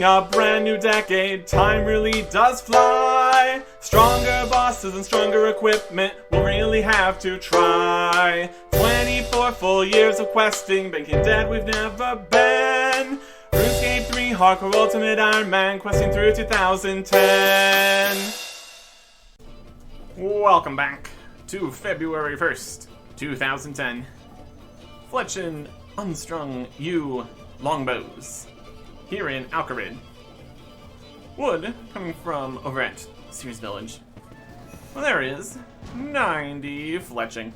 a brand new decade, time really does fly. Stronger bosses and stronger equipment, we'll really have to try. 24 full years of questing, making dead we've never been. RuneScape 3 Hardcore Ultimate Ironman, questing through 2010. Welcome back to February 1st, 2010. Fletchin' unstrung you longbows here in Alcarid. Wood coming from over at Sears Village. Well, there is 90 fletching.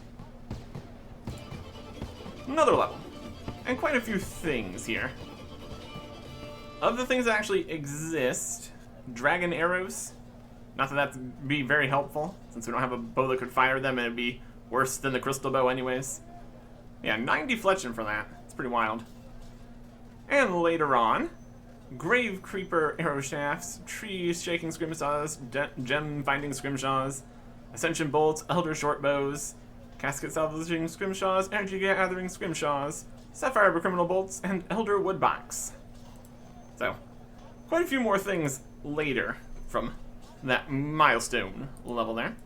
Another level. And quite a few things here. Of the things that actually exist, dragon arrows. Not that that'd be very helpful, since we don't have a bow that could fire them, and it'd be worse than the crystal bow anyways. Yeah, 90 fletching for that. It's pretty wild. And later on, Grave Creeper arrow shafts, tree shaking scrimshaws, gem finding scrimshaws, ascension bolts, elder short bows, casket salvaging scrimshaws, energy gathering scrimshaws, sapphire criminal bolts, and elder woodbox. So, quite a few more things later from that milestone level there.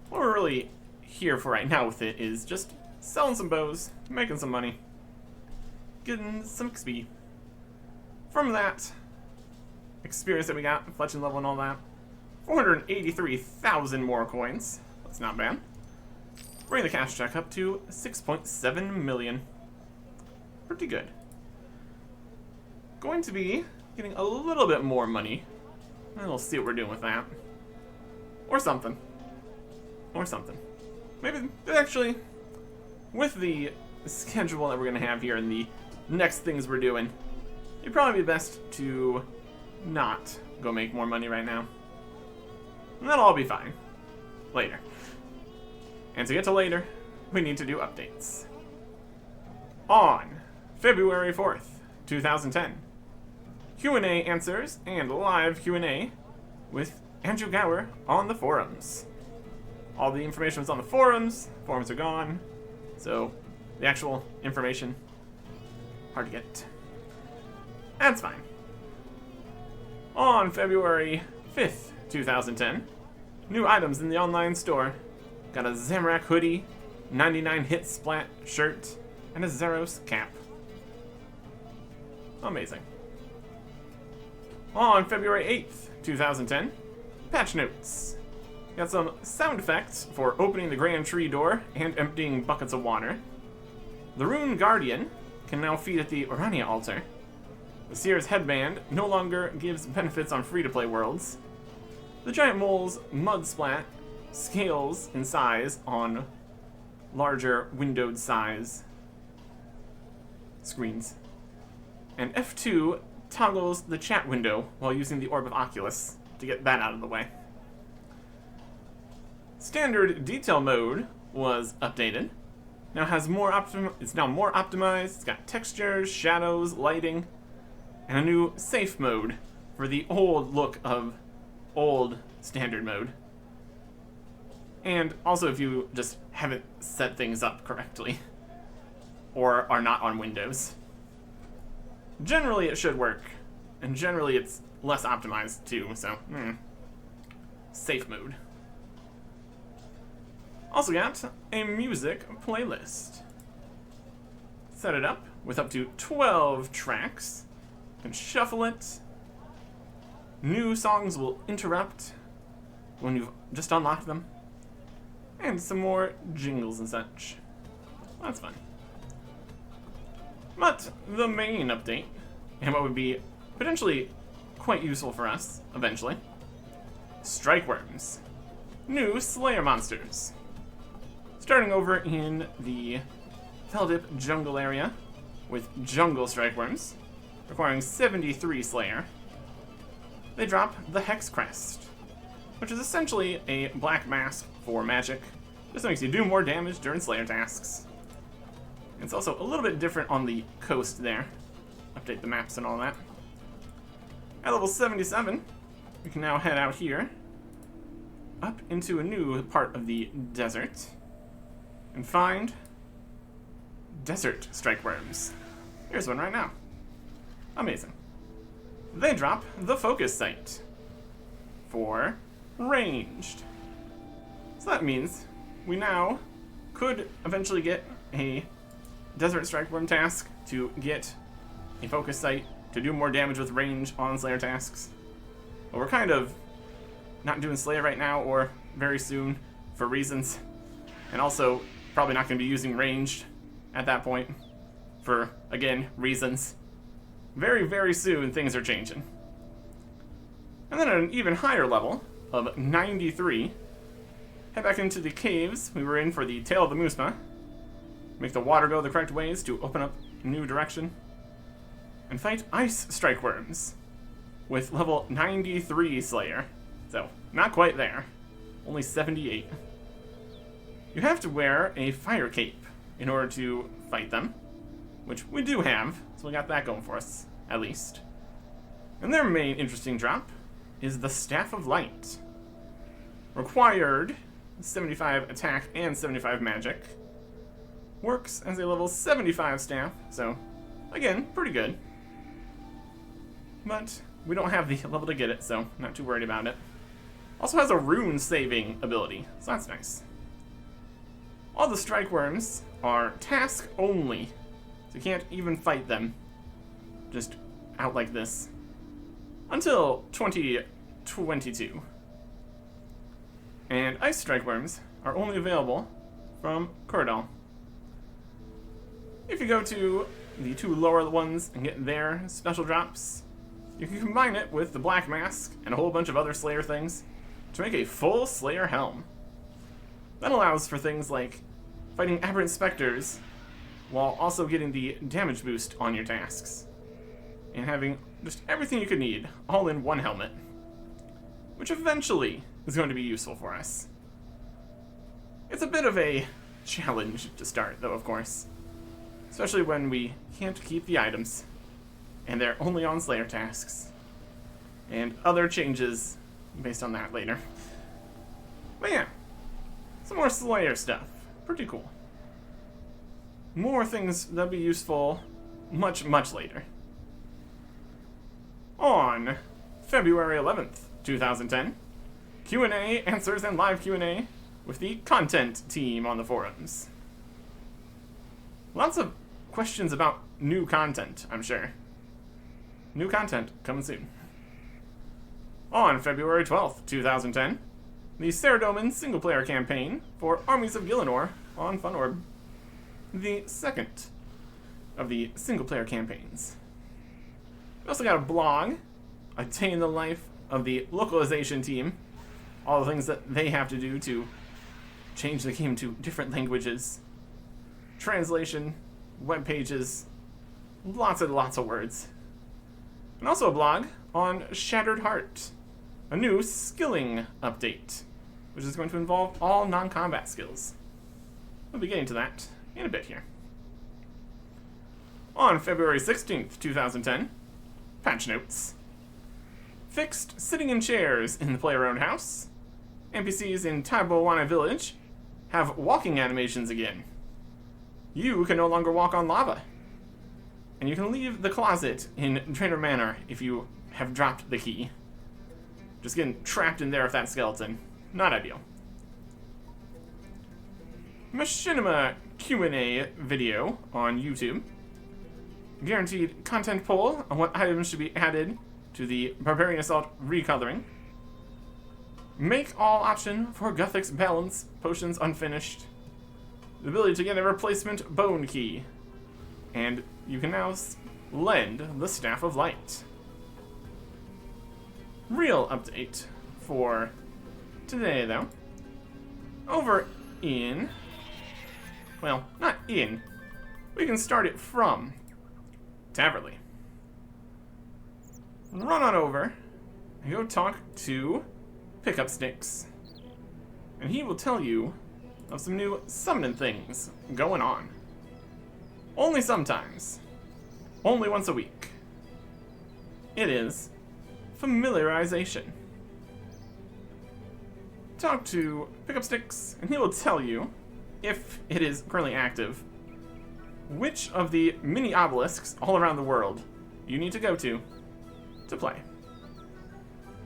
What we're really here for right now with it is just selling some bows, making some money, getting some XP. From that experience that we got, fletching level and all that, 483,000 more coins. That's not bad. Bring the cash check up to 6.7 million. Pretty good. Going to be getting a little bit more money. And we'll see what we're doing with that. Or something. Or something. Maybe, actually, with the schedule that we're going to have here and the next things we're doing, it'd probably be best to not go make more money right now. And that'll all be fine. Later. And to get to later, we need to do updates. On February 4th, 2010, Q&A answers and live Q&A with Andrew Gower on the forums. All the information was on the forums. Forums are gone. So the actual information, hard to get. That's fine. On February 5th, 2010, new items in the online store. Got a Zamorak hoodie, 99 hit splat shirt, and a Zeros cap. Amazing. On February 8th, 2010, patch notes. Got some sound effects for opening the Grand Tree door and emptying buckets of water. The Rune Guardian can now feed at the Orania altar. The Seer's headband no longer gives benefits on free-to-play worlds. The Giant Mole's mud splat scales in size on larger windowed size screens. And F2 toggles the chat window while using the Orb of Oculus to get that out of the way. Standard detail mode was updated. Now has it's now more optimized. It's got textures, shadows, lighting, and a new safe mode for the old look of old standard mode. And also if you just haven't set things up correctly or are not on Windows. Generally it should work, and generally it's less optimized too, so safe mode. Also got a music playlist. Set it up with up to 12 tracks. You can shuffle it. New songs will interrupt when you've just unlocked them. And some more jingles and such. That's fun. But the main update, and what would be potentially quite useful for us eventually, Strike Worms. New Slayer monsters. Starting over in the Feldip jungle area with Jungle Strike Worms, requiring 73 Slayer. They drop the Hex Crest, which is essentially a black mask for magic. Just makes you do more damage during Slayer tasks. It's also a little bit different on the coast there. Update the maps and all that. At level 77, we can now head out here, up into a new part of the desert, and find desert strike worms. Here's one right now. Amazing. they drop the focus sight for ranged. So that means we now could eventually get a Desert Strikeworm task to get a focus sight to do more damage with range on Slayer tasks. But we're kind of not doing Slayer right now or very soon for reasons. And also probably not going to be using ranged at that point for, again, reasons. Very, very soon things are changing. And then at an even higher level of 93, head back into the caves we were in for the Tail of the Moosma. Make the water go the correct ways to open up a new direction. And fight Ice Strikeworms with level 93 Slayer. So, not quite there. Only 78. You have to wear a fire cape in order to fight them, which we do have, so we got that going for us, at least. And their main interesting drop is the Staff of Light. Required 75 attack and 75 magic. Works as a level 75 staff, so, again, pretty good. But we don't have the level to get it, so not too worried about it. Also has a rune saving ability, so that's nice. All the Strikeworms are task only, so you can't even fight them just out like this until 2022. And Ice Strikeworms are only available from Cordal. If you go to the two lower ones and get their special drops, you can combine it with the Black Mask and a whole bunch of other Slayer things to make a full Slayer helm. That allows for things like fighting aberrant specters while also getting the damage boost on your tasks. And having just everything you could need all in one helmet. Which eventually is going to be useful for us. It's a bit of a challenge to start though, of course. Especially when we can't keep the items. And they're only on Slayer tasks. And other changes based on that later. But yeah, some more Slayer stuff. Pretty cool. More things that'll be useful much, much later. On February 11th, 2010, Q&A answers and live Q&A with the content team on the forums. Lots of questions about new content, I'm sure. New content coming soon. On February 12th, 2010, the Saradomin single-player campaign for Armies of Gielinor on FunOrb. The second of the single-player campaigns. We also got a blog, a day in the life of the localization team, all the things that they have to do to change the game to different languages, translation, web pages, lots and lots of words. And also a blog on Shattered Heart, a new skilling update, which is going to involve all non-combat skills. We'll be getting to that in a bit here. On February 16th, 2010, patch notes. Fixed sitting in chairs in the player-owned house. NPCs in Taibowana Village have walking animations again. You can no longer walk on lava. And you can leave the closet in Draenor Manor if you have dropped the key. Just getting trapped in there with that skeleton. Not ideal. Machinima Q&A video on YouTube. Guaranteed content poll on what items should be added to the Barbarian Assault recoloring. Make all option for Guthix balance potions unfinished. The ability to get a replacement bone key. And you can now lend the Staff of Light. Real update for today, though. Over in... well, not in. We can start it from Taverley. Run on over and go talk to Pickup Sticks. And he will tell you of some new summoning things going on. Only sometimes. Only once a week. It is familiarization. Talk to Pickup Sticks, and he will tell you, if it is currently active, which of the mini obelisks all around the world you need to go to to play.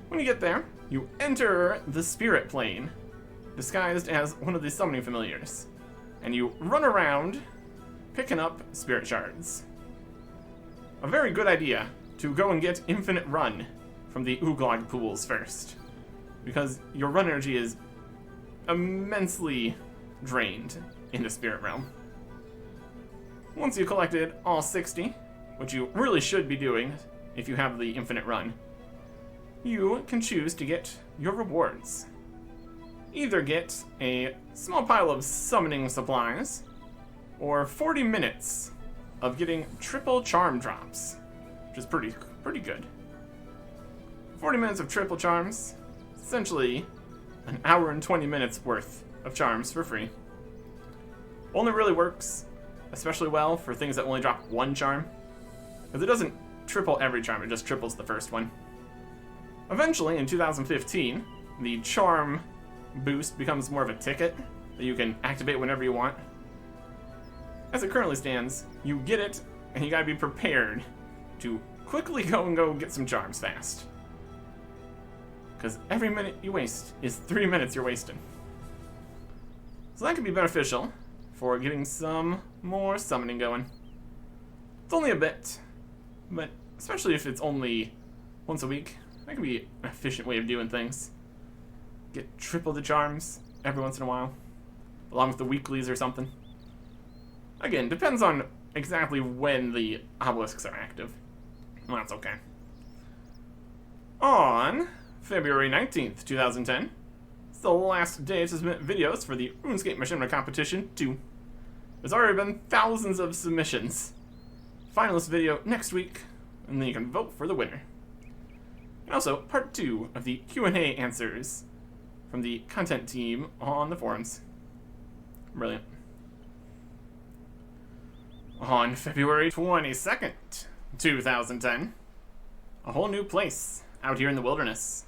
When you get there, you enter the spirit plane, disguised as one of the summoning familiars, and you run around picking up spirit shards. A very good idea to go and get infinite run from the Ooglog pools first, because your run energy is immensely drained in the spirit realm. Once you collected all 60, which you really should be doing if you have the infinite run, you can choose to get your rewards. Either get a small pile of summoning supplies, or 40 minutes of getting triple charm drops, which is pretty good. 40 minutes of triple charms, essentially an hour and 20 minutes worth of charms for free. Only really works especially well for things that only drop one charm, because it doesn't triple every charm, it just triples the first one. Eventually, in 2015, the charm boost becomes more of a ticket that you can activate whenever you want. As it currently stands, you get it, and you gotta be prepared to quickly go get some charms fast. Because every minute you waste is 3 minutes you're wasting. So that could be beneficial for getting some more summoning going. It's only a bit, but especially if it's only once a week, that could be an efficient way of doing things. Get triple the charms every once in a while, along with the weeklies or something. Again, depends on exactly when the obelisks are active. Well, that's okay. On February 19th, 2010, it's the last day to submit videos for the RuneScape Mission Competition 2. There's already been thousands of submissions. Finalist video next week, and then you can vote for the winner. And also, part 2 of the Q&A answers from the content team on the forums. Brilliant. On February 22nd, 2010, a whole new place out here in the wilderness.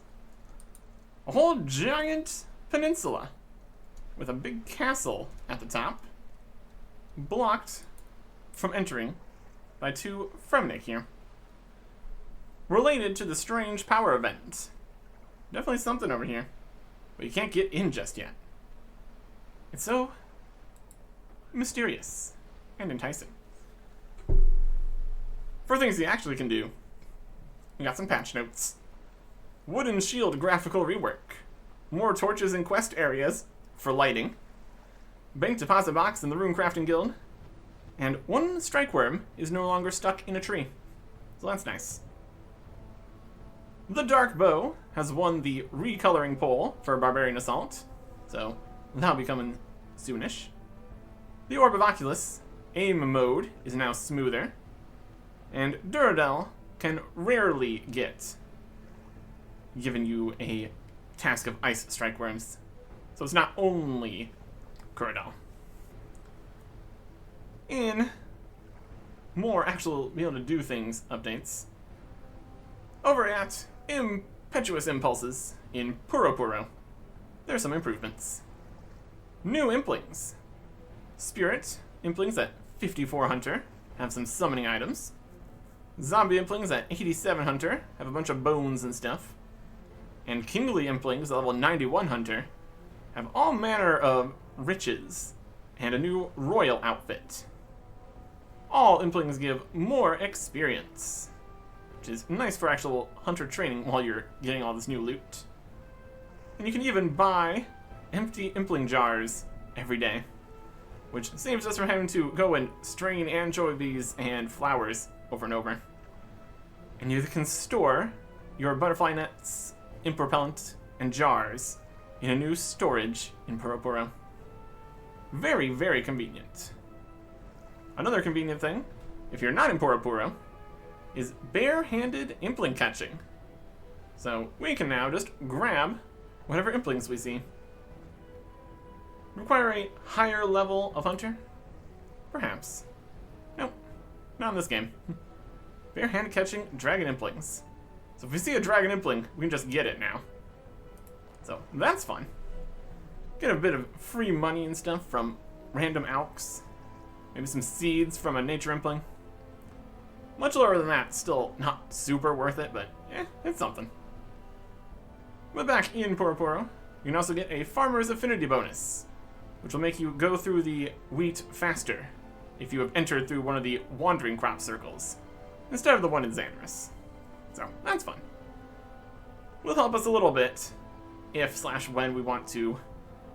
A whole giant peninsula with a big castle at the top, blocked from entering by 2 Fremnik here. Related to the strange power event. Definitely something over here, but you can't get in just yet. It's so mysterious and enticing. For things you actually can do, we got some patch notes. Wooden shield graphical rework. More torches in quest areas for lighting. Bank deposit box in the Rune Crafting Guild. And 1 strike worm is no longer stuck in a tree. So that's nice. The Dark Bow has won the recoloring poll for Barbarian Assault. So that'll be coming soonish. The Orb of Oculus aim mode is now smoother. And Duradel can rarely get given you a task of ice strike worms. So it's not only Curadel. In more actual be able to do things updates, over at Impetuous Impulses in Puro Puro, there are some improvements. New Implings. Spirit Implings at 54 Hunter have some summoning items. Zombie Implings at 87 Hunter have a bunch of bones and stuff. And Kingly Implings at level 91 Hunter have all manner of riches and a new royal outfit. All Implings give more experience, which is nice for actual hunter training while you're getting all this new loot. And you can even buy empty Impling jars every day, which saves us from having to go and strain anchovies and flowers over and over. And you can store your butterfly nets, imp repellent, and jars in a new storage in Puro Puro. Very, very convenient. Another convenient thing, if you're not in Puro Puro, is bare-handed impling catching. So we can now just grab whatever implings we see. Require a higher level of hunter? Perhaps. Nope, not in this game. Bare-handed catching dragon implings. So if we see a dragon impling, we can just get it now. So that's fun. Get a bit of free money and stuff from random alks. Maybe some seeds from a nature impling. Much lower than that, still not super worth it, but it's something. But back in Poro, you can also get a Farmer's Affinity bonus, which will make you go through the wheat faster if you have entered through one of the wandering crop circles, instead of the one in Xanarus. So, that's fun. Will help us a little bit if/when we want to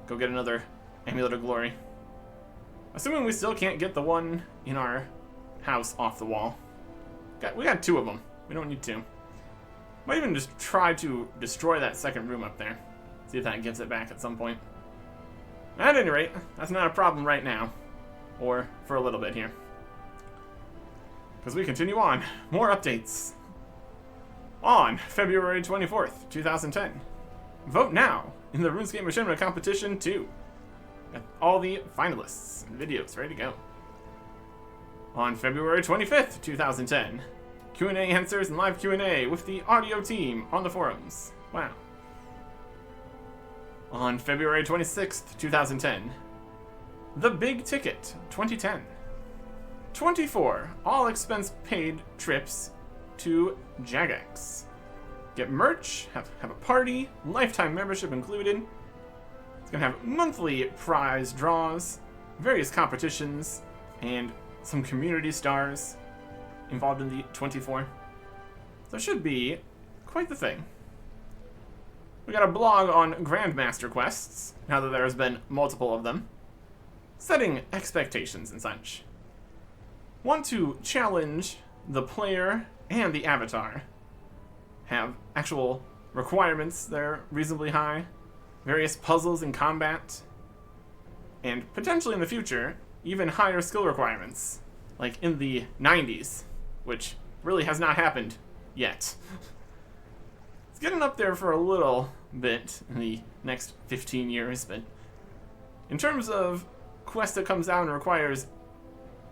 go get another Amulet of Glory. Assuming we still can't get the one in our house off the wall. We got 2 of them. We don't need 2. Might even just try to destroy that second room up there. See if that gives it back at some point. At any rate, that's not a problem right now. Or for a little bit here. Because we continue on. More updates. On February 24th, 2010. Vote now in the RuneScape Machinima Competition 2. Got all the finalists and videos ready to go. On February 25th, 2010. Q&A answers and live Q&A with the audio team on the forums. Wow. On February 26th, 2010. The Big Ticket 2010. 24 all-expense-paid trips to Jagex. Get merch, have a party, lifetime membership included. It's going to have monthly prize draws, various competitions, and some community stars involved in the 24. So it should be quite the thing. We got a blog on Grandmaster quests, now that there has been multiple of them. Setting expectations and such. Want to challenge the player and the avatar. Have actual requirements that are reasonably high. Various puzzles and combat. And potentially in the future, even higher skill requirements. Like in the 90s, which really has not happened yet. It's getting up there for a little bit in the next 15 years, but in terms of quest that comes out and requires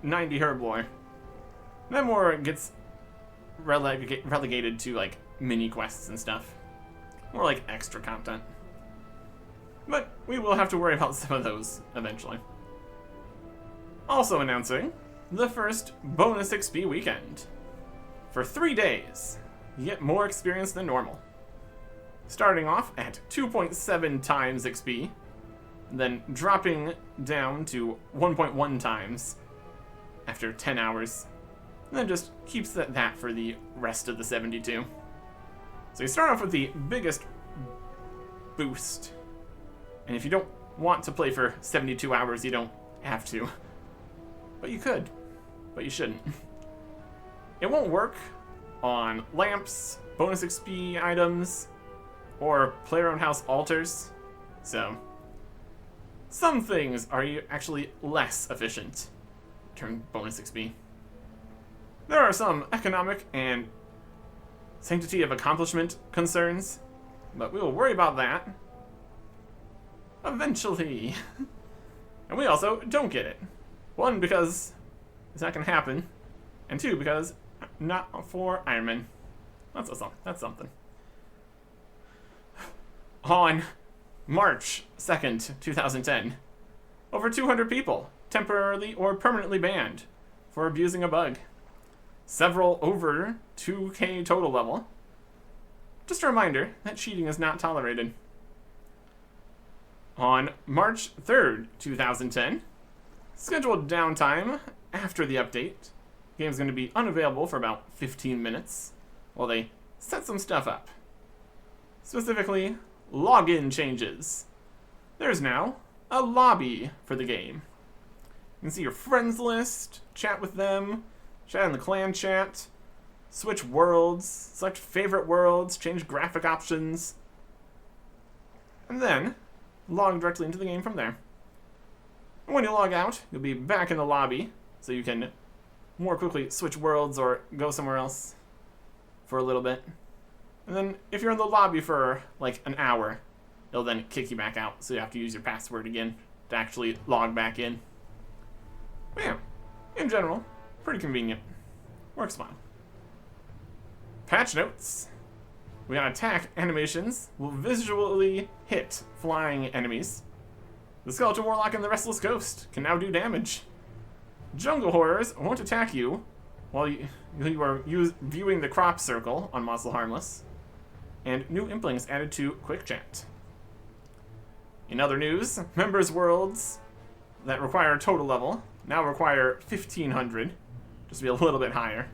90 herblore, that more gets relegated to like mini quests and stuff. More like extra content. But we will have to worry about some of those eventually. Also announcing the first bonus XP weekend. For 3 days, you get more experience than normal. Starting off at 2.7 times XP, then dropping down to 1.1 times after 10 hours, and then just keeps that for the rest of the 72. So you start off with the biggest boost, and if you don't want to play for 72 hours, you don't have to. But you could, but you shouldn't. It won't work on lamps, bonus XP items, or player-owned house altars, so some things are actually less efficient during bonus XP. There are some economic and sanctity of accomplishment concerns, but we will worry about that eventually. And we also don't get it. 1, because it's not going to happen, and 2, because not for Ironman. That's something. On March 2nd, 2010, over 200 people temporarily or permanently banned for abusing a bug. Several over 2K total level. Just a reminder that cheating is not tolerated. On March 3rd, 2010, scheduled downtime after the update. The game's going to be unavailable for about 15 minutes while they set some stuff up. Specifically, login changes. There's now a lobby for the game. You can see your friends list, chat with them, chat in the clan chat, switch worlds, select favorite worlds, change graphic options, and then log directly into the game from there. And when you log out, you'll be back in the lobby, so you can more quickly switch worlds or go somewhere else for a little bit. And then if you're in the lobby for like an hour, it'll then kick you back out, so you have to use your password again to actually log back in. But yeah, in general, pretty convenient. Works fine. Patch notes. We got attack animations will visually hit flying enemies. The Skeleton Warlock and the Restless Ghost can now do damage. Jungle Horrors won't attack you while you are viewing the crop circle on Muscle Harmless, and new implings added to Quick Chat. In other news, members' worlds that require a total level now require 1500, just to be a little bit higher.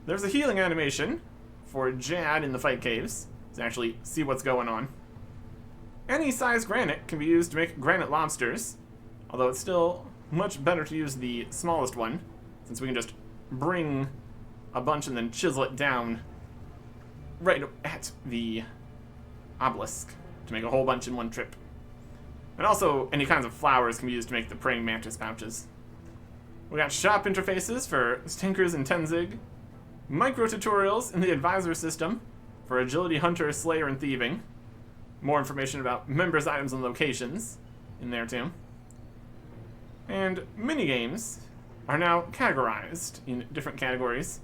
There's a healing animation for Jad in the fight caves to actually see what's going on. Any size granite can be used to make granite lobsters, although it's still much better to use the smallest one, since we can just bring a bunch and then chisel it down right at the obelisk to make a whole bunch in one trip. And also, any kinds of flowers can be used to make the praying mantis pouches. We got shop interfaces for Stinkers and Tenzig, micro tutorials in the advisor system for agility, hunter, slayer, and thieving. More information about members, items, and locations in there too. And minigames are now categorized in different categories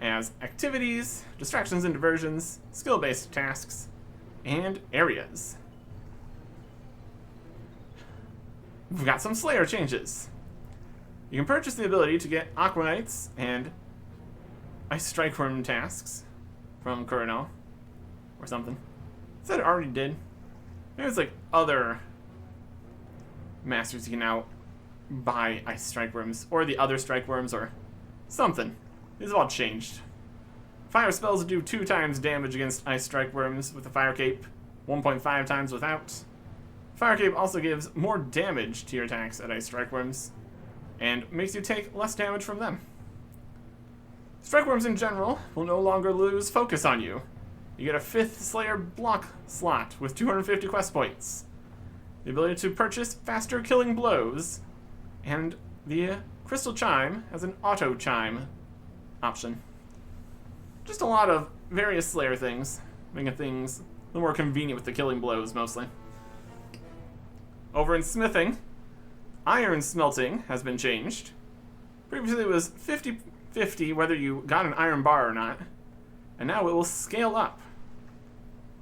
as activities, distractions and diversions, skill-based tasks, and areas. We've got some Slayer changes. You can purchase the ability to get Aquanites and Ice Strike Worm tasks from Kurano or something. I said it already did. Maybe it's like other masters you can now buy Ice Strike Worms, or the other Strike Worms, or something. These have all changed. Fire spells do 2 times damage against Ice Strike Worms with the Fire Cape, 1.5 times without. Fire Cape also gives more damage to your attacks at Ice Strike Worms, and makes you take less damage from them. Strike Worms in general will no longer lose focus on you. You get a 5th Slayer block slot with 250 quest points, the ability to purchase faster killing blows, and the Crystal Chime has an auto chime option. Just a lot of various Slayer things, making things a little more convenient with the killing blows mostly. Over in smithing, iron smelting has been changed. Previously it was 50-50 whether you got an iron bar or not, and now it will scale up,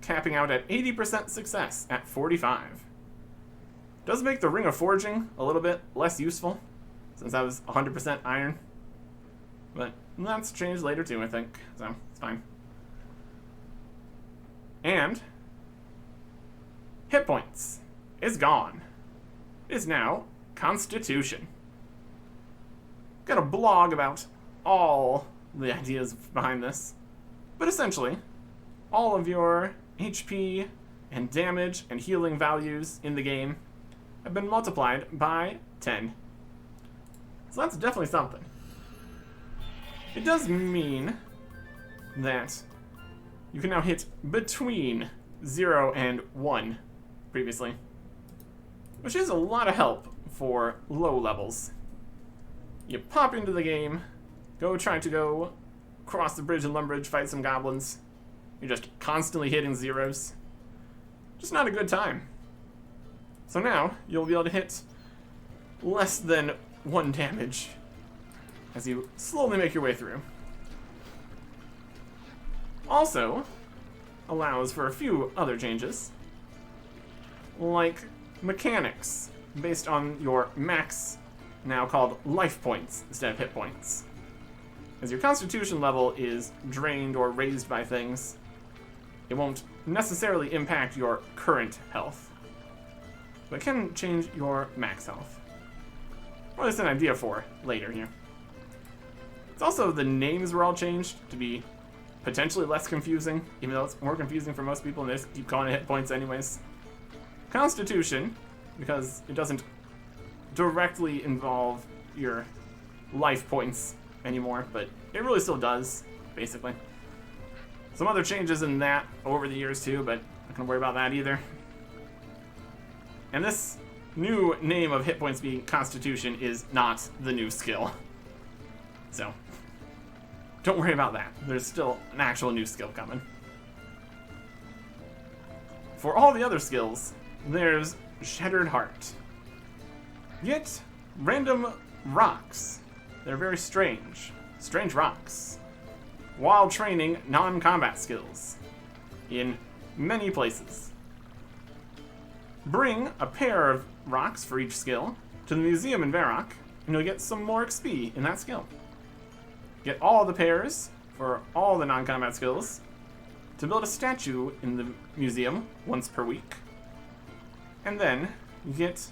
capping out at 80% success at 45. Does make the Ring of Forging a little bit less useful, since that was 100% iron. But that's changed later too, I think, so it's fine. And hit points is gone. It's now Constitution. Got a blog about all the ideas behind this, but essentially, all of your HP and damage and healing values in the game have been multiplied by 10. So that's definitely something. It does mean that you can now hit between 0 and 1 previously, which is a lot of help for low levels. You pop into the game, try to go cross the bridge in Lumbridge, fight some goblins. You're just constantly hitting zeros. Just not a good time. So now, you'll be able to hit less than 1 damage as you slowly make your way through. Also, allows for a few other changes, like mechanics based on your max, now called life points instead of hit points. As your constitution level is drained or raised by things, it won't necessarily impact your current health, but can change your max health. Well, that's an idea for later here. It's also the names were all changed to be potentially less confusing, even though it's more confusing for most people and they just keep calling it hit points anyways. Constitution, because it doesn't directly involve your life points anymore, but it really still does, basically. Some other changes in that over the years too, but I'm not gonna worry about that either. And this new name of hit points being Constitution is not the new skill. So, don't worry about that. There's still an actual new skill coming. For all the other skills, there's Shattered Heart. Get random rocks. They're very strange. Strange rocks. While training non-combat skills in many places. Bring a pair of rocks for each skill to the museum in Varrock, and you'll get some more XP in that skill. get all the pairs for all the non-combat skills to build a statue in the museum once per week. And then you get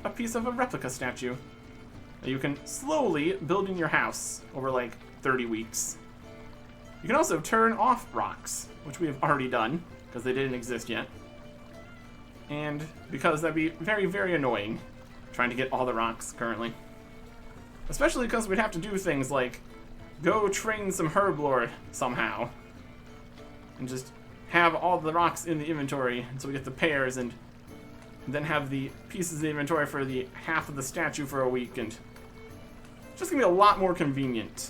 a piece of a replica statue that you can slowly build in your house over like 30 weeks. You can also turn off rocks, which we have already done because they didn't exist yet. And because that'd be very, very annoying trying to get all the rocks currently. Especially because we'd have to do things like go train some herblore somehow and just have all the rocks in the inventory so we get the pairs, and then have the pieces of the inventory for the half of the statue for a week, and it's just gonna be a lot more convenient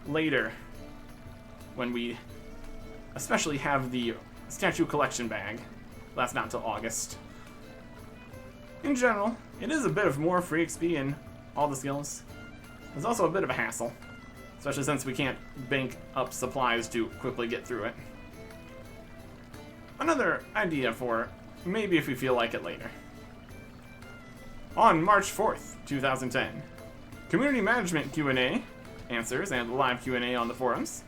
later when we especially have the statue collection bag. That's not until August. In general, it is a bit of more free XP in all the skills. It's also a bit of a hassle, especially since we can't bank up supplies to quickly get through it. Another idea for maybe if we feel like it later. On March 4th, 2010, Community Management Q&A answers and the live Q&A on the forums.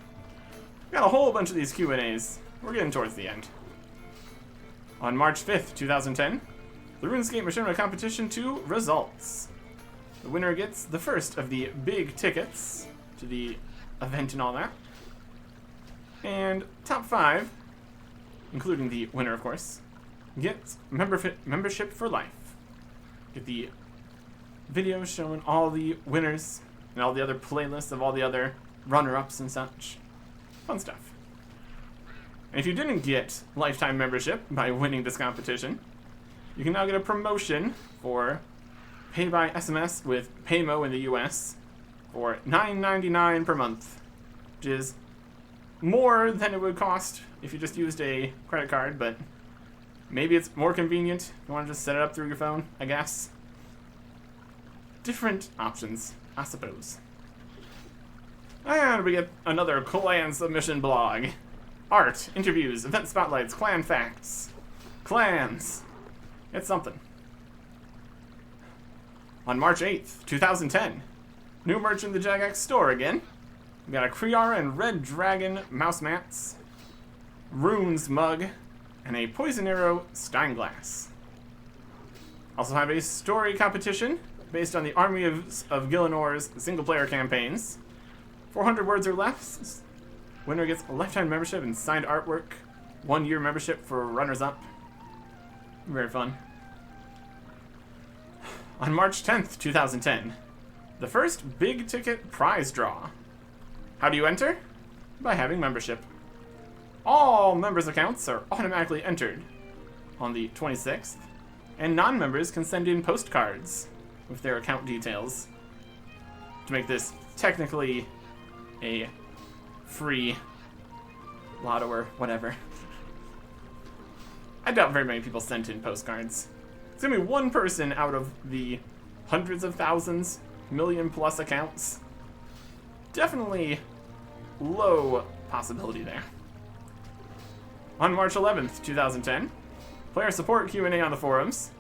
We got a whole bunch of these Q&As. We're getting towards the end. On March 5th, 2010, the RuneScape Machinima Competition 2 results. The winner gets the first of the big tickets to the event and all that. And top 5, including the winner of course, gets membership for life. Get the videos showing all the winners and all the other playlists of all the other runner-ups and such. Fun stuff. And if you didn't get lifetime membership by winning this competition, you can now get a promotion for pay by SMS with Paymo in the US for $9.99 per month, which is more than it would cost if you just used a credit card, but maybe it's more convenient if you want to just set it up through your phone, I guess. Different options, I suppose. And we get another clan submission blog. Art, interviews, event spotlights, clan facts. Clans. It's something. On March 8th, 2010, new merch in the Jagex store again. We got a Kriara and Red Dragon mouse mats, Runes mug, and a Poison Arrow Steinglass. Also have a story competition based on the Army of Gillinor's single-player campaigns. 400 words or less. Winner gets a lifetime membership and signed artwork. 1-year membership for runners-up. Very fun. On March 10th, 2010, the first big ticket prize draw. How do you enter? By having membership. All members' accounts are automatically entered on the 26th, and non-members can send in postcards with their account details to make this technically a free lotto or whatever. I doubt very many people sent in postcards. It's gonna be one person out of the hundreds of thousands, million plus accounts. Definitely low possibility there. On March 11th, 2010, player support Q&A on the forums,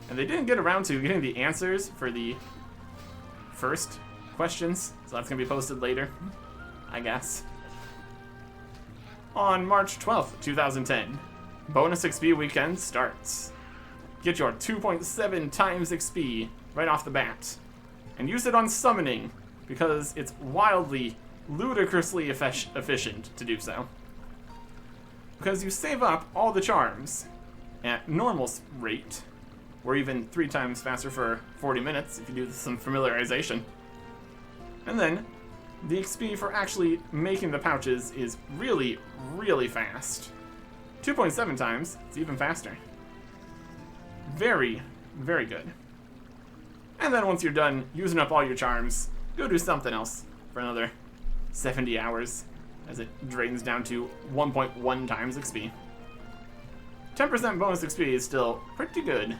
and they didn't get around to getting the answers for the first questions, so that's gonna be posted later, I guess. On March 12th, 2010, bonus XP weekend starts. Get your 2.7 times XP right off the bat, and use it on summoning, because it's wildly, ludicrously efficient to do so. Because you save up all the charms at normal rate, or even 3 times faster for 40 minutes if you do some familiarization. And then, the XP for actually making the pouches is really, really fast. 2.7 times, it's even faster. Very, very good. And then once you're done using up all your charms, go do something else for another 70 hours as it drains down to 1.1 times XP. 10% bonus XP is still pretty good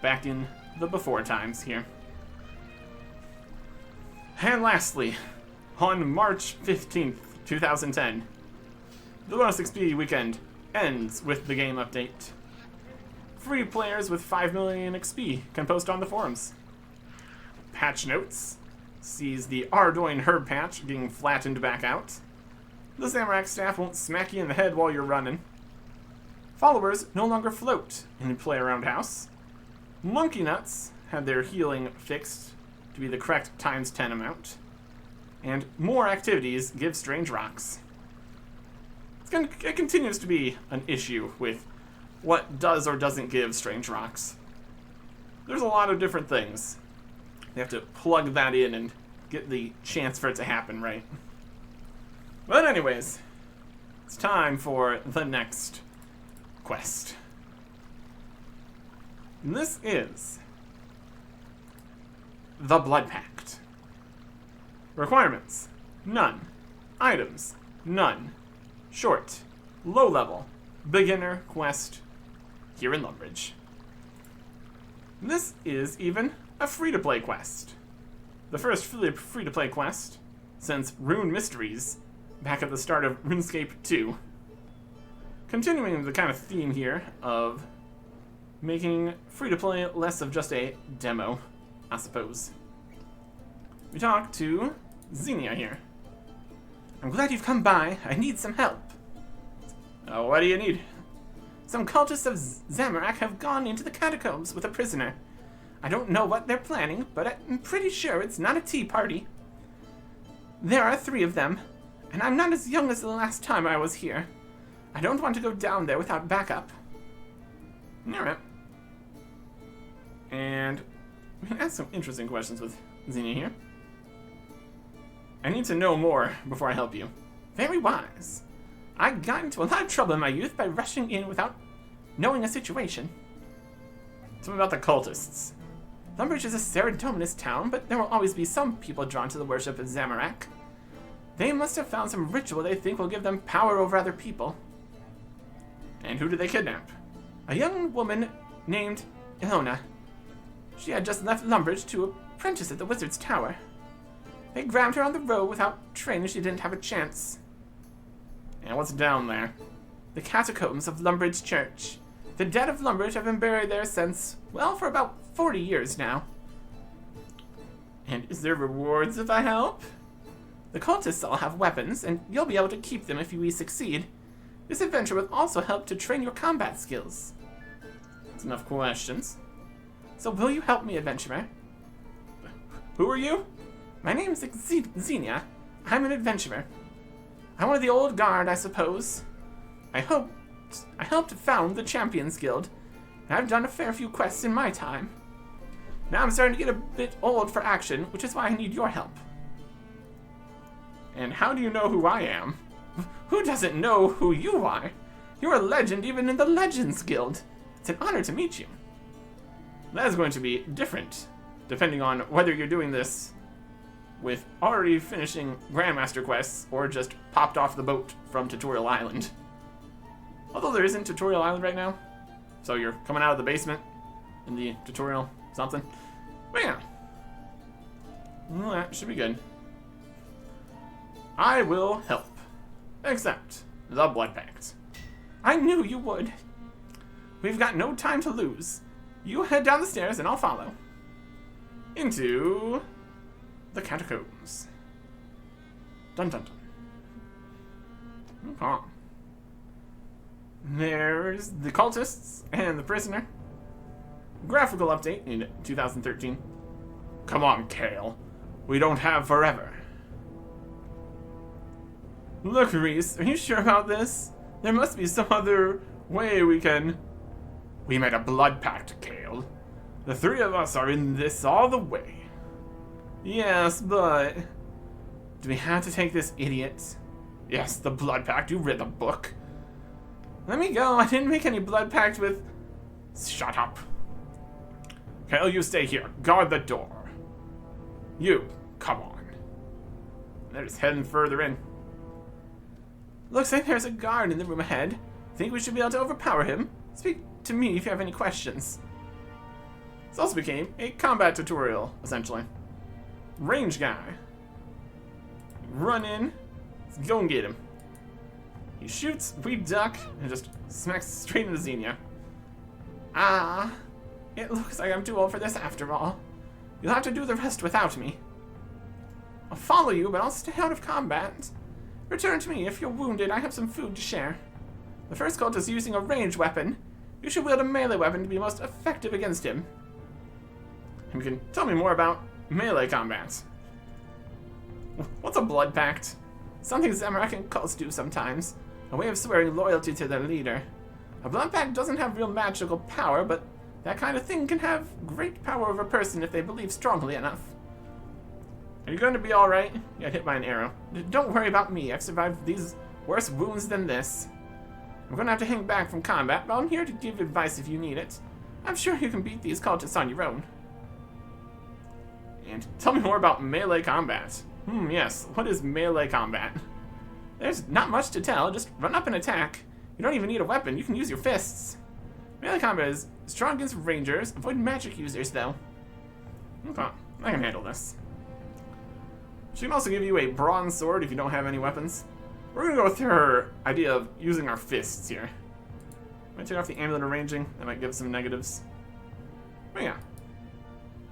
back in the before times here. And lastly, on March 15th, 2010, the bonus XP weekend ends with the game update. Free players with 5 million XP can post on the forums. Patch notes, sees the Ardoin herb patch getting flattened back out. The Zamorak staff won't smack you in the head while you're running. Followers no longer float in Play Around House. Monkey Nuts had their healing fixed to be the correct times 10 amount. And more activities give strange rocks. It continues to be an issue with what does or doesn't give strange rocks. There's a lot of different things. You have to plug that in and get the chance for it to happen, right? But anyways, it's time for the next quest. And this is the Blood Pact. Requirements: none. Items: none. Short, low level, beginner quest here in Lumbridge. This is even a free-to-play quest. The first free-to-play quest since Rune Mysteries back at the start of RuneScape 2. Continuing the kind of theme here of making free-to-play less of just a demo, I suppose. We talk to Xenia here. I'm glad you've come by. I need some help. Oh, what do you need? Some cultists of Zamorak have gone into the catacombs with a prisoner. I don't know what they're planning, but I'm pretty sure it's not a tea party. There are 3 of them, and I'm not as young as the last time I was here. I don't want to go down there without backup. Alright. And we can ask some interesting questions with Xenia here. I need to know more before I help you. Very wise. I got into a lot of trouble in my youth by rushing in without knowing a situation. Tell me about the cultists. Lumbridge is a ceremonious town, but there will always be some people drawn to the worship of Zamorak. They must have found some ritual they think will give them power over other people. And who did they kidnap? A young woman named Ilona. She had just left Lumbridge to apprentice at the Wizard's Tower. They grabbed her on the road without training. She didn't have a chance. And what's down there? The catacombs of Lumbridge Church. The dead of Lumbridge have been buried there since, well, for about 40 years now. And is there rewards if I help? The cultists all have weapons, and you'll be able to keep them if we succeed. This adventure will also help to train your combat skills. That's enough questions. So will you help me, adventurer? Who are you? My name's Xenia. I'm an adventurer. I'm one of the old guard, I suppose. I helped found the Champions Guild, and I've done a fair few quests in my time. Now I'm starting to get a bit old for action, which is why I need your help. And how do you know who I am? Who doesn't know who you are? You're a legend even in the Legends Guild. It's an honor to meet you. That is going to be different, depending on whether you're doing this with already finishing Grandmaster quests or just popped off the boat from Tutorial Island. Although there isn't Tutorial Island right now, so you're coming out of the basement in the tutorial something. But yeah, well, that should be good. I will help, except the Blood Pact. I knew you would. We've got no time to lose. You head down the stairs and I'll follow. Into the catacombs. Dun dun dun. Okay. There's the cultists and the prisoner. Graphical update in 2013. Come on, Kale. We don't have forever. Look, Reese, are you sure about this? There must be some other way we can... We made a blood pact, Kale. The 3 of us are in this all the way. Yes, but... Do we have to take this idiot? Yes, the blood pact. You read the book. Let me go. I didn't make any blood pact with... Shut up. Kale, you stay here. Guard the door. You, come on. They're just heading further in. Looks like there's a guard in the room ahead. Think we should be able to overpower him? Speak to me if you have any questions. This also became a combat tutorial, essentially. Range guy. Run in. Let's go and get him. He shoots, we duck, and just smacks straight into Xenia. Ah, it looks like I'm too old for this after all. You'll have to do the rest without me. I'll follow you, but I'll stay out of combat. Return to me. If you're wounded, I have some food to share. The first cult is using a ranged weapon. You should wield a melee weapon to be most effective against him. And you can tell me more about melee combat. What's a blood pact? Something Zamorakian cults do sometimes. A way of swearing loyalty to their leader. A blood pact doesn't have real magical power, but that kind of thing can have great power over a person if they believe strongly enough. Are you going to be alright? You got hit by an arrow. Don't worry about me. I've survived these worse wounds than this. I'm going to have to hang back from combat, but I'm here to give advice if you need it. I'm sure you can beat these cultists on your own. And tell me more about melee combat. Yes. What is melee combat? There's not much to tell. Just run up and attack. You don't even need a weapon. You can use your fists. Melee combat is strong against rangers. Avoid magic users, though. Okay. I can handle this. She can also give you a bronze sword if you don't have any weapons. We're going to go with her idea of using our fists here. I'm going to take off the amulet arranging. That might give some negatives. But yeah.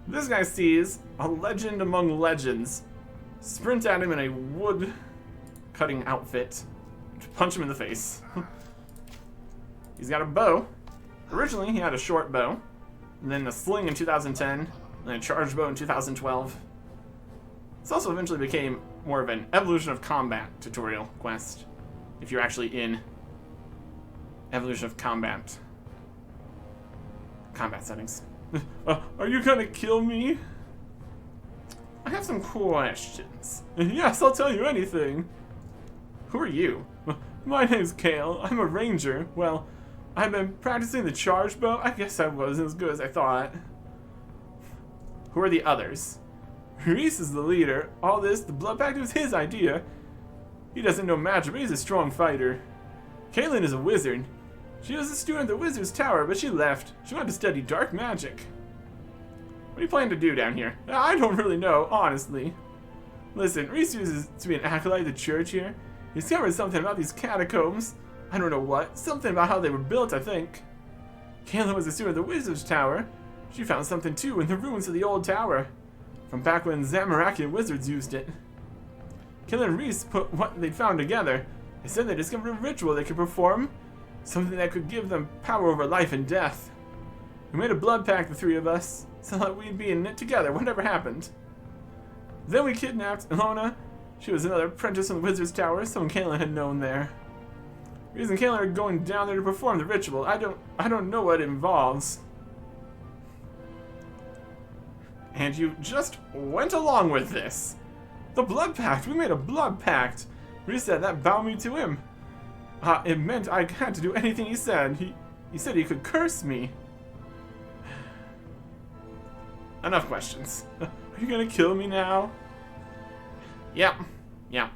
This guy sees a legend among legends. Sprint at him in a wood-cutting outfit to punch him in the face. He's got a bow. Originally, he had a short bow, and then a sling in 2010, and then a charged bow in 2012. This also eventually became more of an evolution of combat tutorial quest, if you're actually in evolution of combat settings. Are you gonna kill me? I have some questions. Yes, I'll tell you anything. Who are you? My name's Kale. I'm a ranger. Well, I've been practicing the charge bow. I guess I wasn't as good as I thought. Who are the others? Reese is the leader. All this, the blood pact was his idea. He doesn't know magic, but he's a strong fighter. Kaylin is a wizard. She was a student at the Wizard's Tower, but she left. She wanted to study dark magic. What are you planning to do down here? I don't really know, honestly. Listen, Reese uses to be an acolyte at the church here. He discovered something about these catacombs. I don't know what. Something about how they were built, I think. Kaylin was a student at the Wizard's Tower. She found something too in the ruins of the old tower. From back when Zamorakian wizards used it. Kaylin and Reese put what they'd found together. They said they discovered a ritual they could perform. Something that could give them power over life and death. We made a blood pact, the three of us, so that we'd be in it together, whatever happened. Then we kidnapped Ilona. She was another apprentice in the Wizard's Tower, someone Kaylin had known there. Reese and Kaylin are going down there to perform the ritual. I don't know what it involves. And you just went along with this. The blood pact. We made a blood pact. Reese said that bound me to him. It meant I had to do anything he said. He said he could curse me. Enough questions. Are you gonna kill me now? Yep. Now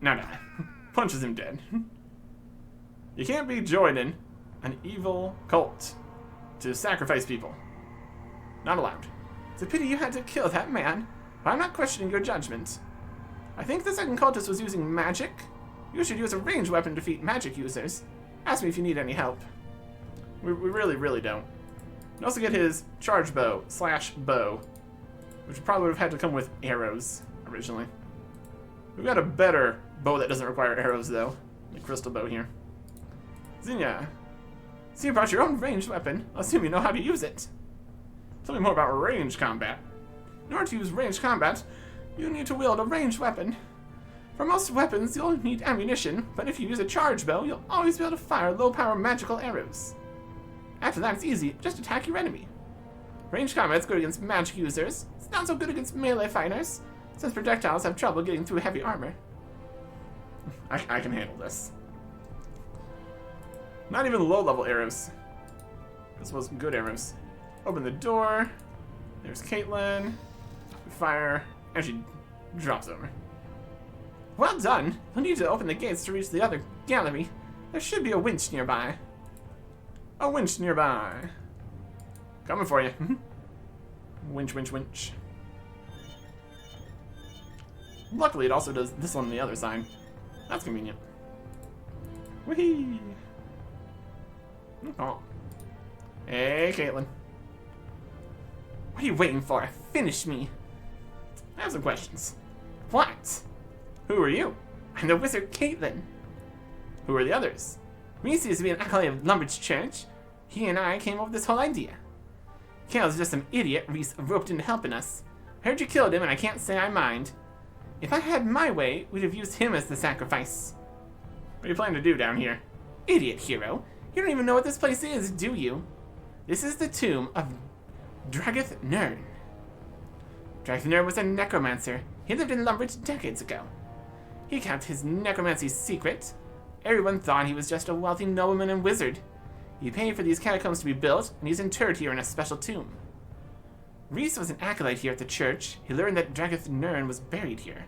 die. Punches him dead. You can't be joining an evil cult to sacrifice people. Not allowed. It's a pity you had to kill that man, but I'm not questioning your judgment. I think the second cultist was using magic. You should use a ranged weapon to defeat magic users. Ask me if you need any help. We really don't. You also get his charge bow / bow, which probably would have had to come with arrows originally. We've got a better bow that doesn't require arrows though. The crystal bow here. Zinnia. So you brought your own ranged weapon. I assume you know how to use it. Tell me more about ranged combat. In order to use ranged combat, you need to wield a ranged weapon. For most weapons, you'll need ammunition, but if you use a charge bow, you'll always be able to fire low-power magical arrows. After that, it's easy. Just attack your enemy. Ranged combat's good against magic users. It's not so good against melee fighters, since projectiles have trouble getting through heavy armor. I can handle this. Not even low-level arrows. This was good arrows. Open the door. There's Caitlin. Fire. And she drops over. Well done. You'll need to open the gates to reach the other gallery. There should be a winch nearby. A winch nearby. Coming for you. Winch. Luckily, it also does this one on the other side. That's convenient. Whee! Oh. Hey, Caitlin. What are you waiting for? Finish me. I have some questions. What? Who are you? I'm the wizard Caitlin. Who are the others? Reese used to be an acolyte of Lumbridge Church. He and I came up with this whole idea. Kale's just some idiot Reese roped into helping us. I heard you killed him and I can't say I mind. If I had my way, we'd have used him as the sacrifice. What are you planning to do down here? Idiot hero. You don't even know what this place is, do you? This is the tomb of Drageth Nern. Drageth Nern was a necromancer. He lived in Lumbridge decades ago. He kept his necromancy secret. Everyone thought he was just a wealthy nobleman and wizard. He paid for these catacombs to be built, and he's interred here in a special tomb. Reese was an acolyte here at the church. He learned that Drageth Nern was buried here.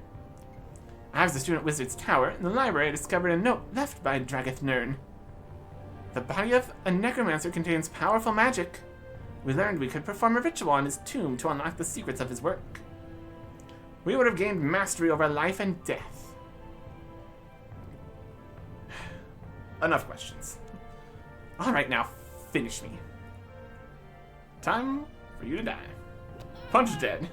I was a student at Wizard's Tower. In the library, I discovered a note left by Drageth Nern. The body of a necromancer contains powerful magic. We learned we could perform a ritual on his tomb to unlock the secrets of his work. We would have gained mastery over life and death. Enough questions. Alright, now finish me. Time for you to die. Punch dead.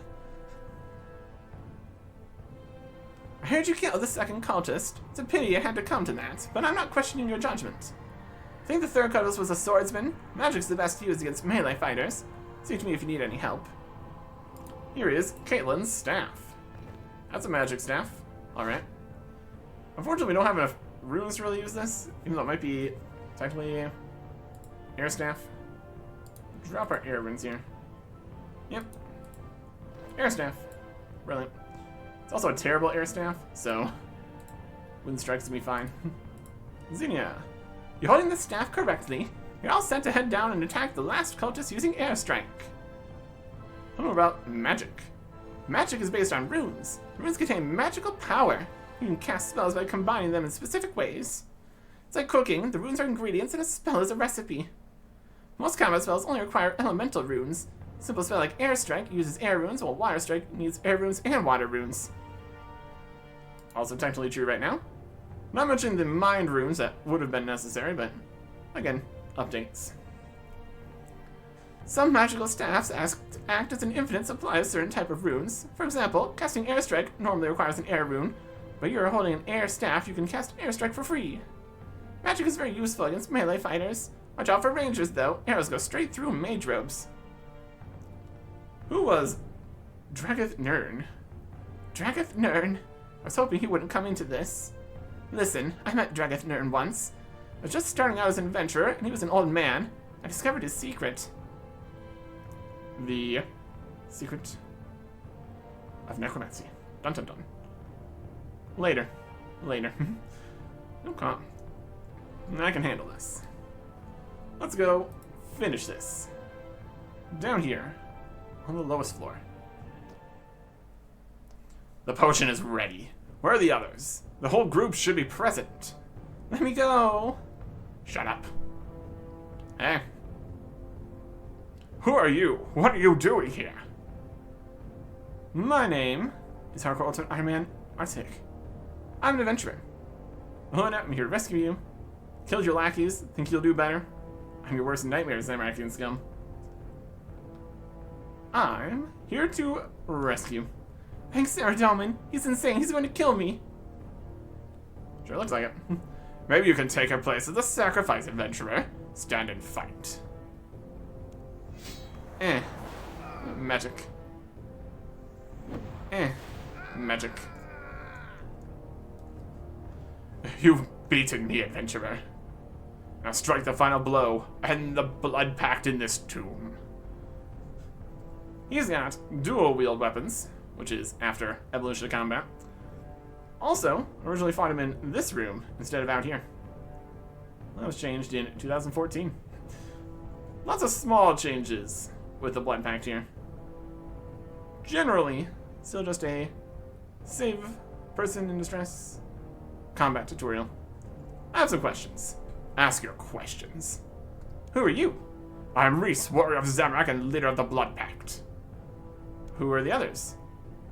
I heard you killed the second cultist. It's a pity it had to come to that, but I'm not questioning your judgment. I think the third cultist was a swordsman. Magic's the best used against melee fighters. Speak to me if you need any help. Here is Caitlin's staff. That's a magic staff. Alright. Unfortunately, we don't have enough runes to really use this, even though it might be technically air staff. Drop our air runes here. Yep. Air staff. Brilliant. It's also a terrible air staff, so wind strikes will be fine. Xenia, you're holding the staff correctly. You're all set to head down and attack the last cultist using airstrike. Tell me about magic. Magic is based on runes. Runes contain magical power. You can cast spells by combining them in specific ways. It's like cooking. The runes are ingredients and a spell is a recipe. Most combat spells only require elemental runes. A simple spell like Air Strike uses air runes, while Water Strike needs air runes and water runes. Also technically true right now. Not mentioning the mind runes that would have been necessary, but again, updates. Some magical staffs act as an infinite supply of certain type of runes. For example, casting Air Strike normally requires an air rune, but you're holding an air staff, you can cast Air Strike for free. Magic is very useful against melee fighters. Watch out for rangers, though. Arrows go straight through mage robes. Who was Drageth Nern? Drageth Nern? I was hoping he wouldn't come into this. Listen, I met Drageth Nern once. I was just starting out as an adventurer, and he was an old man. I discovered his secret. The secret of necromancy. Dun dun dun. Later. Later. Okay. I can handle this. Let's go finish this. Down here, on the lowest floor. The potion is ready. Where are the others? The whole group should be present. Let me go. Shut up. Eh? Who are you? What are you doing here? My name is Hardcore Ultimate Ironman Artic. I'm an adventurer. I'm here to rescue you. Killed your lackeys. Think you'll do better? I'm your worst nightmare, Zamorakian scum. I'm here to rescue. Thanks, Sarah Delman. He's insane. He's going to kill me. Sure looks like it. Maybe you can take her place as a sacrifice adventurer. Stand and fight. Magic. Magic. You've beaten me, adventurer. Now strike the final blow, end the blood pact in this tomb. He's got dual-wield weapons, which is after Evolution of Combat. Also, originally fought him in this room instead of out here. That was changed in 2014. Lots of small changes with the blood pact here. Generally, still just a save person in distress combat tutorial. I have some questions. Ask your questions. Who are you? I'm Reese, warrior of Zamorak and leader of the Blood Pact. Who are the others?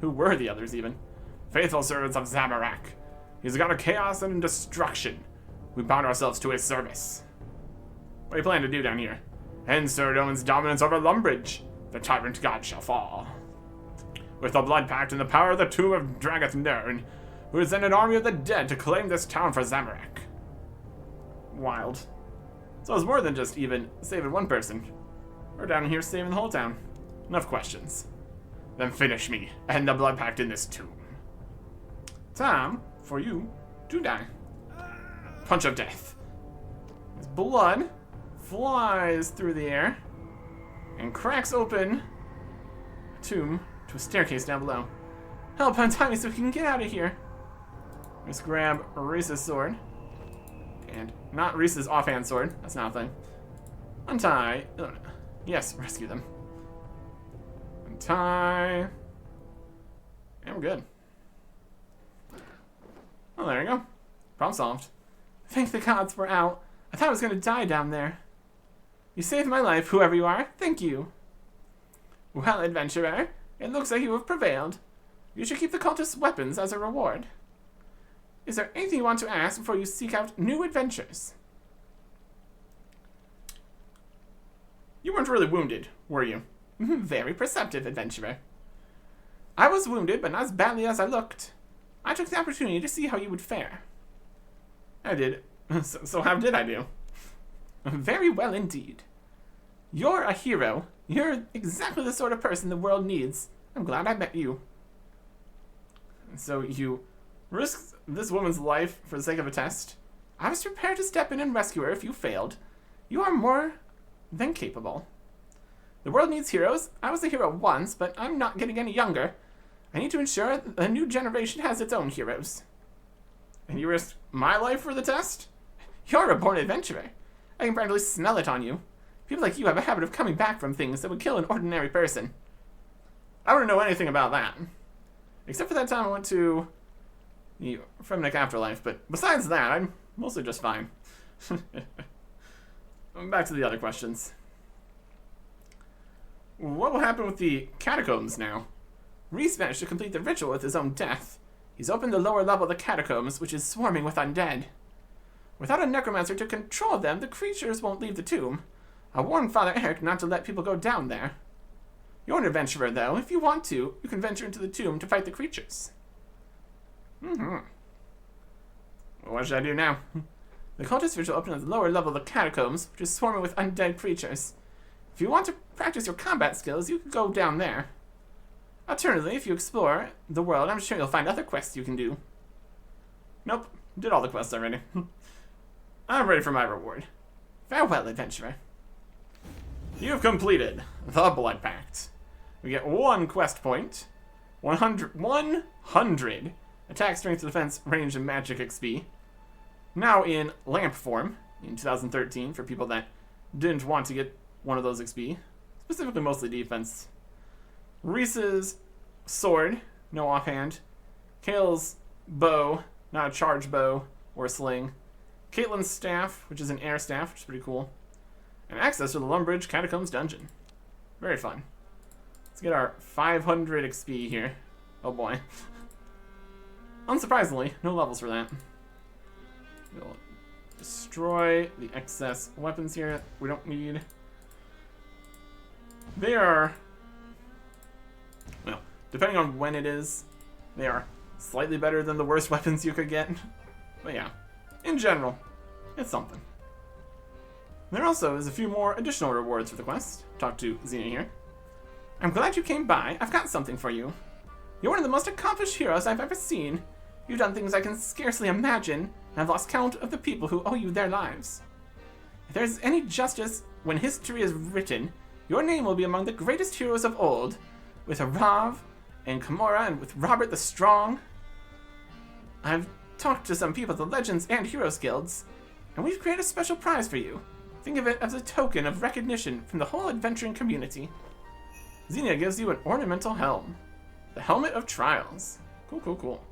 Who were the others, even? Faithful servants of Zamorak. He's a god of chaos and destruction. We bound ourselves to his service. What do you plan to do down here? End Sir Doman's dominance over Lumbridge. The tyrant god shall fall. With the Blood Pact and the power of the Tomb of Dragath Nern, who has sent an army of the dead to claim this town for Zamorak. Wild. So it's more than just even saving one person. We're down here saving the whole town. Enough questions. Then finish me, and the Blood Pact in this tomb. Time for you to die. Punch of death. His blood flies through the air and cracks open a tomb to a staircase down below. Help, untie me so we can get out of here. Let's grab Reese's sword. And not Reese's offhand sword. That's not a thing. Untie. Oh, no. Yes, rescue them. Untie. And we're good. Oh, there you go. Problem solved. Thank the gods we're out. I thought I was going to die down there. You saved my life, whoever you are. Thank you. Well, adventurer, it looks like you have prevailed. You should keep the cultist's weapons as a reward. Is there anything you want to ask before you seek out new adventures? You weren't really wounded, were you? Very perceptive, adventurer. I was wounded, but not as badly as I looked. I took the opportunity to see how you would fare. I did. So how did I do? Very well indeed. You're a hero. You're exactly the sort of person the world needs. I'm glad I met you. So you risked this woman's life for the sake of a test? I was prepared to step in and rescue her if you failed. You are more than capable. The world needs heroes. I was a hero once, but I'm not getting any younger. I need to ensure a new generation has its own heroes. And you risked my life for the test? You're a born adventurer. I can practically smell it on you. People like you have a habit of coming back from things that would kill an ordinary person. I wouldn't know anything about that. Except for that time I went to the Fremnik Afterlife, but besides that, I'm mostly just fine. Back to the other questions. What will happen with the catacombs now? Reese managed to complete the ritual with his own death. He's opened the lower level of the catacombs, which is swarming with undead. Without a necromancer to control them, the creatures won't leave the tomb. I warned Father Eric not to let people go down there. You're an adventurer, though. If you want to, you can venture into the tomb to fight the creatures. Well, what should I do now? The cultist ritual opened at the lower level of the catacombs, which is swarming with undead creatures. If you want to practice your combat skills, you can go down there. Alternatively, if you explore the world, I'm sure you'll find other quests you can do. Nope, did all the quests already. I'm ready for my reward. Farewell, adventurer. You've completed the Blood Pact. We get 1 quest point, 100 attack, strength, defense, range, and magic XP. Now in lamp form in 2013 for people that didn't want to get one of those XP, specifically mostly defense. Reese's sword, no offhand. Kale's bow, not a charge bow or a sling. Caitlyn's staff, which is an air staff, which is pretty cool. And access to the Lumbridge Catacombs dungeon. Very fun. Let's get our 500 XP here. Oh boy. Unsurprisingly, no levels for that. We'll destroy the excess weapons here we don't need. They are, well, depending on when it is, they are slightly better than the worst weapons you could get. But yeah, in general, it's something. There also is a few more additional rewards for the quest. Talk to Xena here. I'm glad you came by. I've got something for you. You're one of the most accomplished heroes I've ever seen. You've done things I can scarcely imagine, and I've lost count of the people who owe you their lives. If there's any justice when history is written, your name will be among the greatest heroes of old, with Arav and Kamora and with Robert the Strong. I've talked to some people at the Legends and Heroes Guilds, and we've created a special prize for you. Think of it as a token of recognition from the whole adventuring community. Xenia gives you an ornamental helm. The Helmet of Trials. Cool, cool, cool.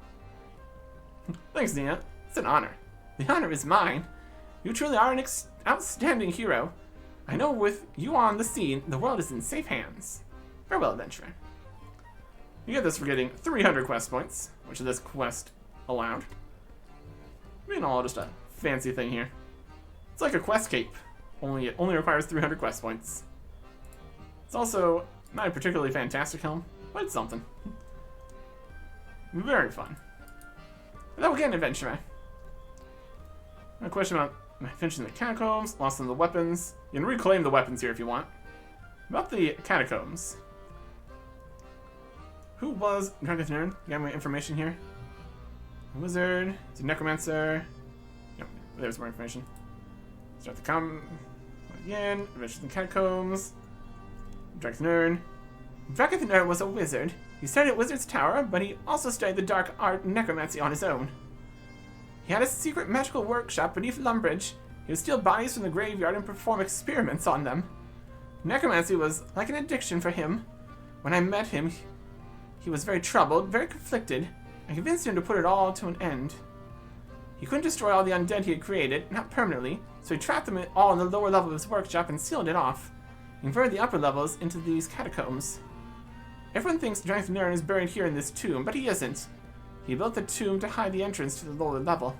Thanks, Xenia. It's an honor. The honor is mine. You truly are an outstanding hero. I know with you on the scene, the world is in safe hands. Farewell, adventurer. You get this for getting 300 quest points, which this quest allowed. I mean, all just a fancy thing here. It's like a quest cape, only it only requires 300 quest points. It's also not a particularly fantastic helm. But it's something. Very fun. But that will get an adventure, man. A question about finishing the catacombs, lost some of the weapons. You can reclaim the weapons here if you want. About the catacombs. Who was Dragon's Nerd? You got my information here? A wizard, it's a necromancer. Yep, there's more information. Start the again, adventures in the catacombs. Dragon's Nerd. Dragon's Nerd was a wizard. He studied at Wizard's Tower, but he also studied the dark art necromancy on his own. He had a secret magical workshop beneath Lumbridge. He would steal bodies from the graveyard and perform experiments on them. Necromancy was like an addiction for him. When I met him, he was very troubled, very conflicted. I convinced him to put it all to an end. He couldn't destroy all the undead he had created, not permanently, so he trapped them all in the lower level of his workshop and sealed it off. He converted the upper levels into these catacombs. Everyone thinks Dragon's Nerd is buried here in this tomb, but he isn't. He built the tomb to hide the entrance to the lower level.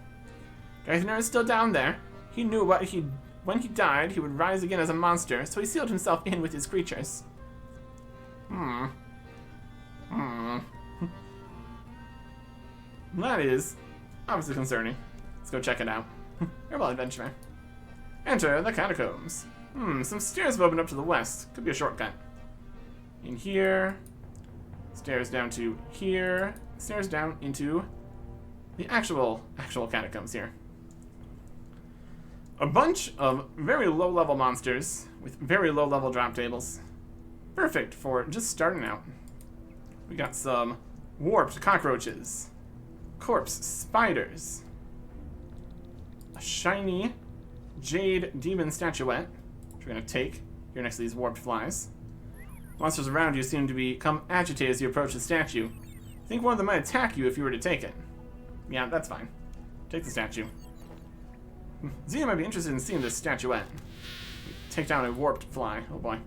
Dragon's Nerd is still down there. He knew when he died, he would rise again as a monster, so he sealed himself in with his creatures. That is obviously concerning. Let's go check it out. Farewell, adventure. Enter the catacombs. Some stairs have opened up to the west. Could be a shortcut. In here. Stairs down to here. Stairs down into the actual catacombs here. A bunch of very low-level monsters with very low-level drop tables. Perfect for just starting out. We got some warped cockroaches. Corpse spiders. A shiny jade demon statuette, which we're going to take here next to these warped flies. Monsters around you seem to become agitated as you approach the statue. I think one of them might attack you if you were to take it. Yeah, that's fine. Take the statue. Zia might be interested in seeing this statuette. Take down a warped fly. Oh boy.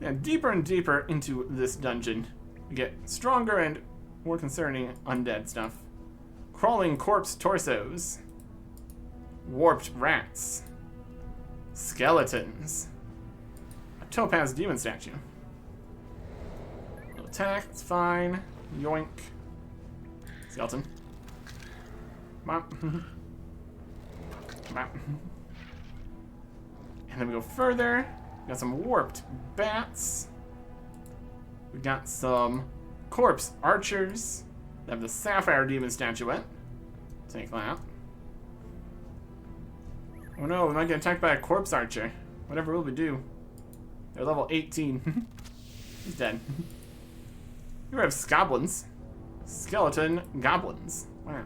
Yeah, deeper and deeper into this dungeon. We get stronger and more concerning undead stuff. Crawling corpse torsos. Warped rats. Skeletons. A topaz demon statue. No attack, it's fine. Yoink. Skeleton. Come on. Come on. And then we go further. We got some warped bats. We got some corpse archers. They have the sapphire demon statuette. Take that. Oh no, we might get attacked by a corpse archer. Whatever will we do? They're level 18. He's dead. Here we have scoblins. Skeleton goblins. Wow.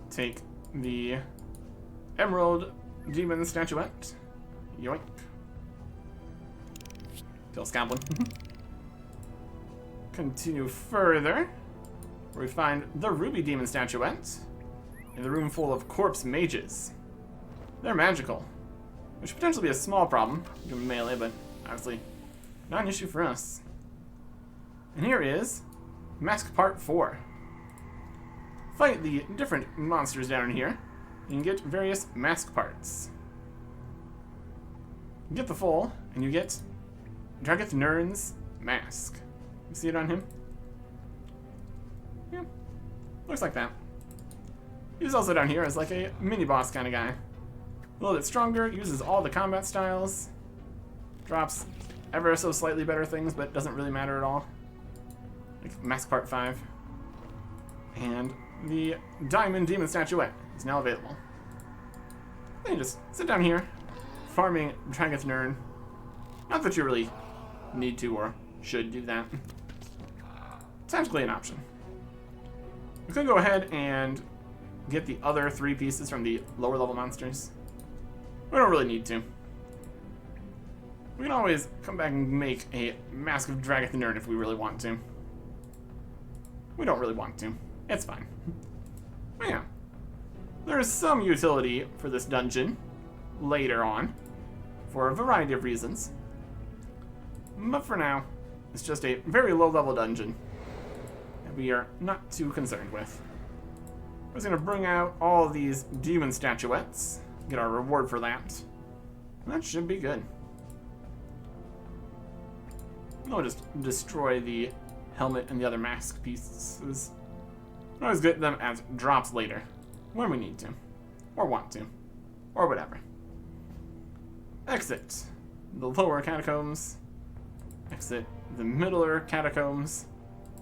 Take the emerald demon statuette. Yoink. Kill Scoblin. Continue further, where we find the ruby demon statuette in the room full of corpse mages. They're magical, which should potentially be a small problem, given melee, but obviously not an issue for us. And here is Mask Part 4. Fight the different monsters down here, and you get various mask parts. You get the full, and you get Dragon's Nerd's mask. You see it on him? Yeah, looks like that. He's also down here as like a mini-boss kind of guy. A little bit stronger, uses all the combat styles, drops ever so slightly better things, but doesn't really matter at all. Like Mask Part 5. And the Diamond Demon Statuette is now available. Then you just sit down here, farming Dragon's Nerd. Not that you really need to or should do that. Technically an option. We could go ahead and get the other 3 pieces from the lower level monsters. We don't really need to. We can always come back and make a Mask of Dragon's Nerd if we really want to. We don't really want to. It's fine. But yeah. There is some utility for this dungeon later on, for a variety of reasons. But for now, it's just a very low-level dungeon that we are not too concerned with. We're just going to bring out all of these demon statuettes, get our reward for that. That should be good. we'll just destroy the helmet and the other mask pieces. We'll always get them as drops later, when we need to, or want to, or whatever. Exit the lower catacombs. Exit the middler catacombs.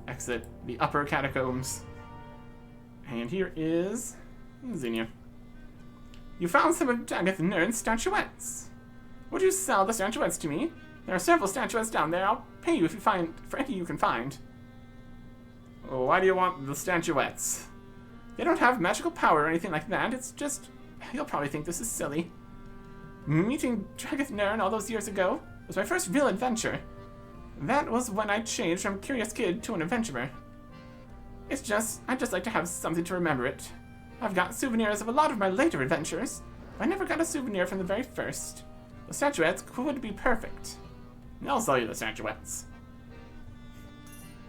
Exit the upper catacombs. And here is Xenia. You found some of Jagex Nerd's statuettes. Would you sell the statuettes to me? There are several statuettes down there. I'll pay you if you find for any you can find. Oh, why do you want the statuettes? They don't have magical power or anything like that. It's just, you'll probably think this is silly. Meeting Jagex Nerd all those years ago was my first real adventure. That was when I changed from curious kid to an adventurer. I'd just like to have something to remember it. I've got souvenirs of a lot of my later adventures, but I never got a souvenir from the very first. The statuettes would be perfect. I'll sell you the statuettes.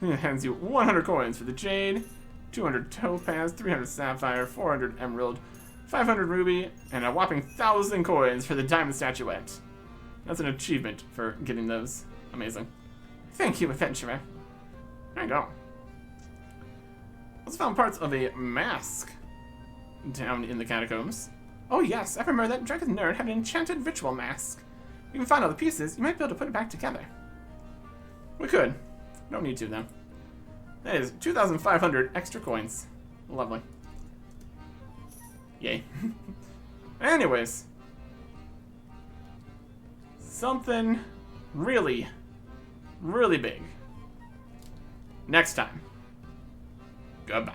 He hands you 100 coins for the jade, 200 topaz, 300 sapphire, 400 emerald, 500 ruby, and a whopping 1,000 coins for the diamond statuette. That's an achievement for getting those. Amazing. Thank you, adventurer. There you go. Also found parts of a mask down in the catacombs. Oh yes, I remember that Jagex Nerd had an enchanted ritual mask. We can find all the pieces, you might be able to put it back together. We could. Don't need to, though. That is 2,500 extra coins. Lovely. Yay. Anyways. Something really, really big. Next time. Goodbye.